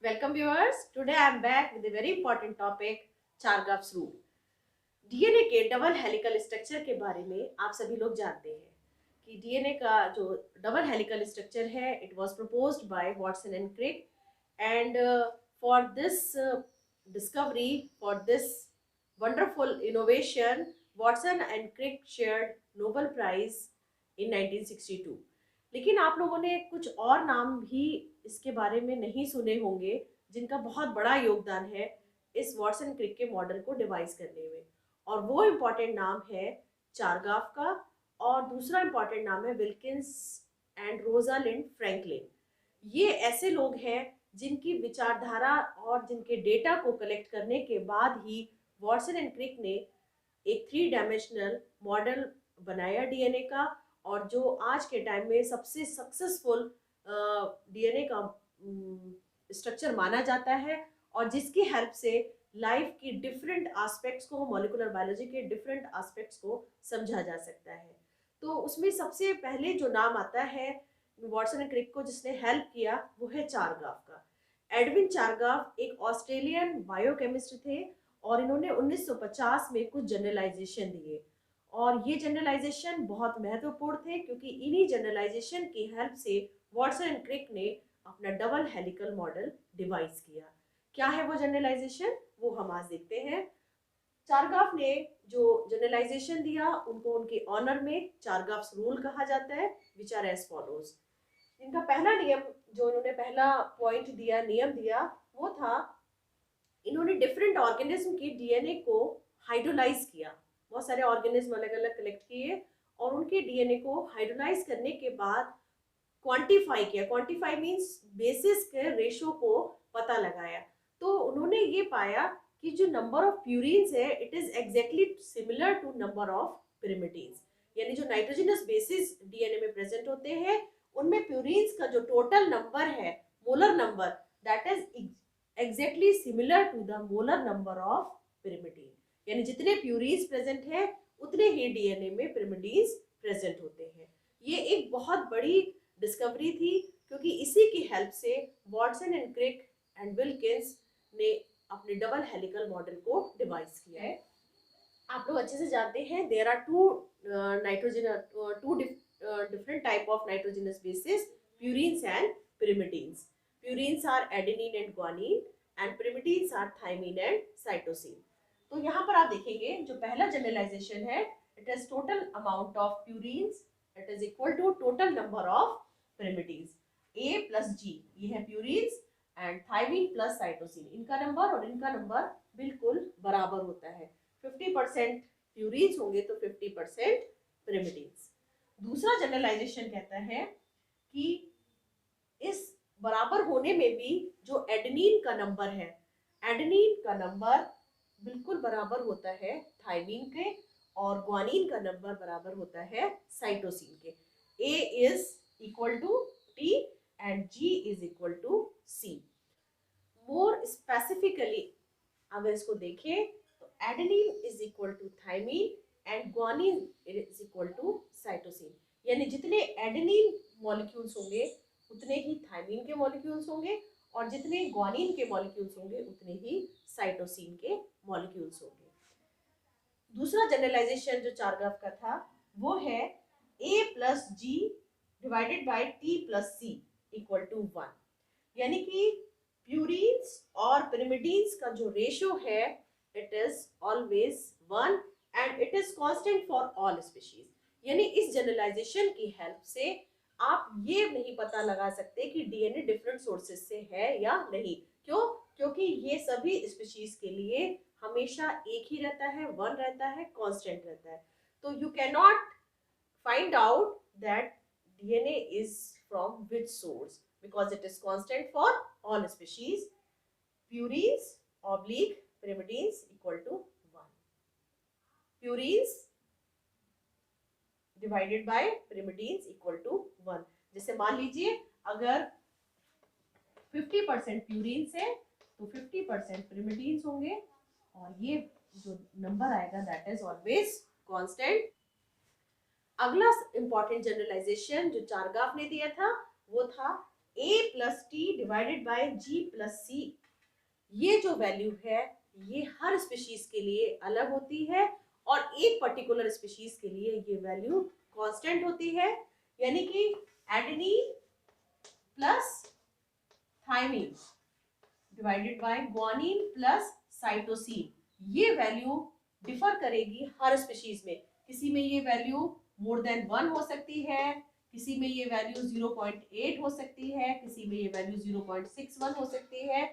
Welcome viewers. Today I am back with a very important topic, Chargaff's rule. DNA के double helical structure के बारे में आप सभी लोग जानते हैं कि डीएनए का जो डबल हेलिकल स्ट्रक्चर है, it was proposed by Watson and Crick and for this discovery, for this wonderful innovation, Watson and Crick shared Nobel Prize in 1962। लेकिन आप लोगों ने कुछ और नाम भी इसके बारे में नहीं सुने होंगे जिनका बहुत बड़ा योगदान है इस वॉटसन क्रिक के मॉडल को डिवाइस करने में। और वो इम्पॉर्टेंट नाम है चारगाफ का, और दूसरा इम्पॉर्टेंट नाम है विल्किंस एंड रोजालिंड फ्रैंकलिन। ये ऐसे लोग हैं जिनकी विचारधारा और जिनके डेटा को कलेक्ट करने के बाद ही वॉटसन एंड क्रिक ने एक 3 डायमेंशनल मॉडल बनाया डीएनए का, और जो आज के टाइम में सबसे सक्सेसफुल डीएनए का स्ट्रक्चर माना जाता है, और जिसकी हेल्प से लाइफ की डिफरेंट एस्पेक्ट्स को, मॉलिक्यूलर बायोलॉजी के डिफरेंट एस्पेक्ट्स को समझा जा सकता है। तो उसमें सबसे पहले जो नाम आता है वॉटसन एंड क्रिक को जिसने हेल्प किया, वो है चारगाफ का। एडविन चारगाफ एक ऑस्ट्रेलियन बायोकेमिस्ट थे, और इन्होंने 1950 में कुछ जनरलाइजेशन दिए, और ये जनरलाइजेशन बहुत महत्वपूर्ण थे क्योंकि इन्हीं जनरलाइजेशन की हेल्प से वॉटसन एंड क्रिक ने अपना डबल हेलिकल मॉडल डिवाइस किया। क्या है वो जनरलाइजेशन, वो हम आज देखते हैं। चारगाफ ने जो जनरलाइजेशन दिया उनको उनके ऑनर में चारगाफ्स रूल कहा जाता है, विच आर एज फॉलोज। इनका पहला नियम, जो इन्होंने पहला पॉइंट दिया, नियम दिया, वो था इन्होंने डिफरेंट ऑर्गेनिज्म की डीएनए को हाइड्रोलाइज किया। बहुत सारे ऑर्गेनिज्म अलग अलग कलेक्ट किए और उनके डीएनए को हाइड्रोलाइज करने के बाद क्वांटिफाई किया। क्वांटिफाई मींस बेसिस के रेशो को पता लगाया। तो उन्होंने ये पाया कि जो नंबर ऑफ प्यूरिन्स है, it is exactly similar to number of pyrimidines. यानी जो नाइट्रोजनस बेसिस डीएनए में प्रेजेंट होते हैं, उनमें प्यूरिन्स का जो टोटल नंबर है, molar number, that is exactly similar to the molar number of pyrimidine. यानी जितने प्यूरीज प्रेजेंट है उतने ही डीएनए में पिरिमिडीन्स प्रेजेंट होते हैं। ये एक बहुत बड़ी डिस्कवरी थी, क्योंकि इसी की हेल्प से Watson and Crick and Wilkins ने अपने डबल हेलिकल मॉडल को डिवाइस किया है। आप लोग अच्छे से जानते हैं there are two different type of nitrogenous bases, purines and pyrimidines. Purines are adenine and guanine and pyrimidines are thymine and cytosine. तो यहाँ पर आप देखेंगे जो पहला जनरलाइजेशन है, it is total amount of purines, it is equal to total number of pyrimidines। A plus G, ये है purines, and thymine plus cytosine, इनका नंबर और इनका नंबर बिल्कुल बराबर होता है। 50% प्यूरिन्स होंगे तो 50% pyrimidines। दूसरा जनरलाइजेशन कहता है कि इस बराबर होने में भी जो एडेनिन का नंबर है, एडेनिन का नंबर बिल्कुल बराबर होता है थाइमिन के, और ग्वानिन का नंबर बराबर होता है साइटोसिन के। A is equal to T and G is equal to C। More specifically अगर इसको देखें तो adenine is equal to thymine and guanine is equal to cytosine. यानी जितने एडेनिन मॉलिक्यूल्स होंगे उतने ही थाइमिन के मॉलिक्यूल्स होंगे, और जितने ग्वानिन के मॉलिक्यूल्स होंगे उतने ही साइटोसिन के मॉलिक्यूल्स होंगे। दूसरा जनरलाइजेशन जो चारगाफ का था वो है A plus G divided by T plus C equal to 1। यानी कि प्यूरिन्स और पिरिमिडीन्स का जो रेशियो है, it is always 1 and it is constant for all species. यानी इस जनरलाइजेशन की हेल्प से आप ये नहीं पता लगा सकते कि डीएनए डिफरेंट सोर्सेज से है या नहीं। क्यों? क्योंकि ये सभी स्पीशीज के लिए हमेशा एक ही रहता है, 1 रहता है, कांस्टेंट रहता है। तो you can not find out that DNA is from which source because it is constant for all species. Purines oblique pyrimidines equal to 1. Purines divided by pyrimidines equal to 1। जैसे मान लीजिए अगर 50% प्यूरिन्स है तो 50% pyrimidines होंगे, और ये जो नंबर आएगा दैट इज ऑलवेज कांस्टेंट। अगला इंपॉर्टेंट जनरलाइजेशन जो चारगाफ ने दिया था वो था a plus T divided by g plus C, ये जो वैल्यू है ये हर स्पीशीज के लिए अलग होती है और एक पर्टिकुलर स्पीशीज के लिए ये वैल्यू कांस्टेंट होती है। यानी कि adenine plus thymine divided by guanine plus cytosine, ये वैल्यू डिफर करेगी हर स्पीशीज में। किसी में ये वैल्यू मोर देन 1 हो सकती है, किसी में ये वैल्यू 0.8 हो सकती है, किसी में ये वैल्यू 0.61 हो सकती है,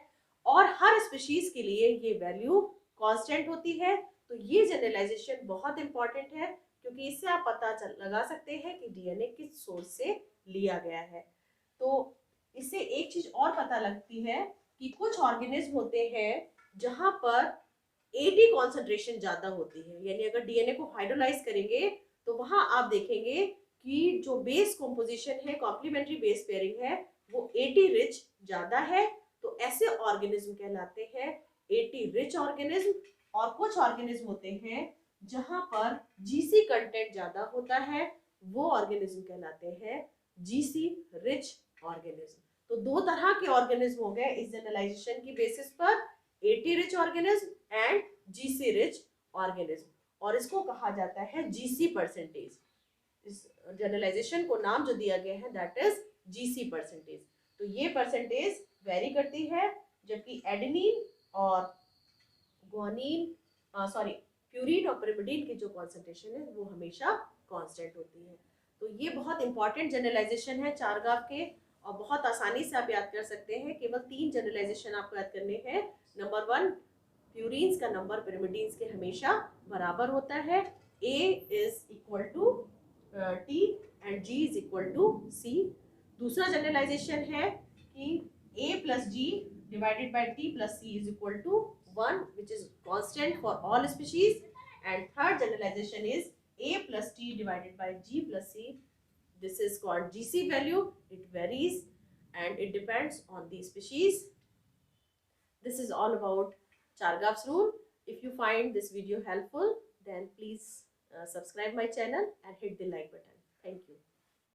और हर स्पीशीज के लिए ये वैल्यू कांस्टेंट होती है। तो ये जनरलाइजेशन बहुत इंपॉर्टेंट है, क्योंकि इससे आप पता लगा सकते हैं कि डीएनए किस सोर्स से लिया गया है। तो इससे एक चीज और पता लगती है कि कुछ ऑर्गेनिज्म होते हैं जहां पर एटी कॉन्सेंट्रेशन ज्यादा होती है, यानी अगर डीएनए को हाइड्रोलाइज करेंगे तो वहां आप देखेंगे कि जो बेस कॉम्पोजिशन है, कॉम्प्लीमेंट्री बेस पेयरिंग है, वो एटी रिच ज्यादा है। तो ऐसे ऑर्गेनिज्म कहलाते हैं एटी रिच ऑर्गेनिज्म। और कुछ ऑर्गेनिज्म होते हैं जहां पर जीसी कंटेंट ज्यादा होता है, वो ऑर्गेनिज्म कहलाते हैं जीसी रिच ऑर्गेनिज्म। तो दो तरह के ऑर्गेनिज्म हो गए इस जनरलाइजेशन की बेसिस पर, eighty rich organism and GC rich organism, और इसको कहा जाता है जीसी परसेंटेज। इस जनरलाइजेशन को नाम जो दिया गया है दैट इज जीसी परसेंटेज। तो ये परसेंटेज वेरी करती है, जबकि एडेनिन और ग्वानिन प्यूरिन और पिरिमिडीन की जो कॉन्सेंट्रेशन है वो हमेशा कांस्टेंट होती है। तो ये बहुत इंपॉर्टेंट जनरलाइजेशन है चारगाफ के, और बहुत आसानी से आप याद कर सकते हैं। केवल 3 जनरलाइजेशन आपको याद करने हैं। नंबर 1, प्यूरिन्स का नंबर पिरिमिडीन्स के हमेशा बराबर होता है, A is equal to T and G is equal to C। दूसरा जनरलाइजेशन है कि A plus G divided by T plus C is equal to 1, which is constant for all species. And third generalization is A plus T divided by G plus C. This is called GC value. It varies and it depends on the species. This is all about Chargaff's rule. If you find this video helpful, then please subscribe my channel and hit the like button. Thank you.